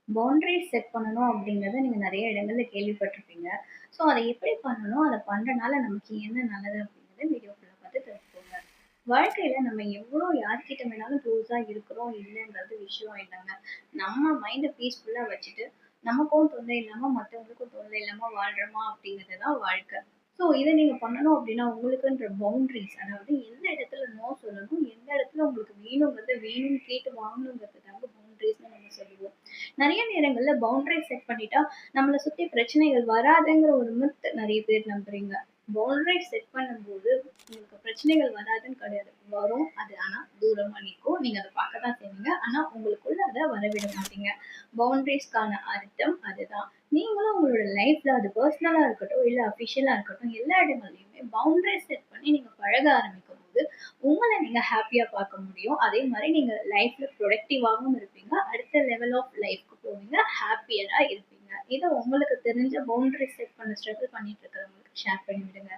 Boundaries set பண்ணணும் அப்படிங்கிறத நீங்க நெறைய இடங்கள்ல கேள்விப்பட்டிருப்பீங்க. ஸோ அத எப்படி பண்ணணும்? அத பண்றனால நமக்கு என்ன நல்லது அப்படிங்கிறத வீடியோ ஃபுல்லா பார்த்து தெரிஞ்சுக்கோங்க. வாழ்க்கையில நம்ம எவ்வளோ யார்கிட்ட வேணாலும் க்ளோஸா இருக்கிறோம், இல்லங்கிறது விஷயம் இல்லங்க. நம்ம மைண்ட பீஸ்ஃபுல்லா வச்சுட்டு, நமக்கும் தொல்லை இல்லாம, மத்தவங்களுக்கும் தொல்லை இல்லாம வாழ்றோமா அப்படிங்கிறது தான் வாழ்க்கை. ஸோ இத நீங்க பண்ணணும் அப்படின்னா, உங்களுக்குன்ற பவுண்டரீஸ் அதாவது எந்த இடத்துல நோ சொல்லணும், எந்த இடத்துல உங்களுக்கு வேணுங்கிறத வேணும்னு கேட்டு வாங்கணுங்கிறது தாங்க பவுண்டரீஸ்ன்னு நம்ம சொல்லுவோம். நெறைய நேரங்கள்ல பவுண்டரி செட் பண்ணிட்டா, நம்மள சுத்தி பிரச்சனைகள் வராதுங்கிற ஒரு மித் நெறைய பேர் நம்புறீங்க. பவுண்டரி செட் பண்ணும்போது உங்களுக்கு பிரச்சனைகள் வராதுன்னு கிடையாது. வரும். அது ஆனா தூரமா நிக்கும். நீங்க அத பார்க்க தான் செய்வீங்க. ஆனா உங்களுக்குள்ள அத வரவிட மாட்டீங்க. பவுண்டரீஸ்க்கான அர்த்தம் அதுதான். நீங்களும் உங்களோட லைஃப்ல அது பெர்சனலா இருக்கட்டும், இல்ல அஃபிஷியலா இருக்கட்டும், எல்லா இடங்கள்லயுமே பவுண்டரி செட் பண்ணி நீங்க பழக ஆரம்பிக்கும்போது, உங்கள நீங்க ஹேப்பியா பார்க்க முடியும். அதே மாரி நீங்க லைஃப்ல ப்ரொடக்டிவாவும் இருப்பீங்க. அடுத்த லெவல் ஆஃப் லைஃப்க்கு போவீங்க. ஹேப்பியரா இருப்பீங்க. இத உங்களுக்கு தெரிஞ்ச பவுண்டரி செட் பண்ண ஸ்ட்ரகிள் பண்ணிட்டு இருக்கிறவங்களுக்கு ஷேர் பண்ணி விடுங்க.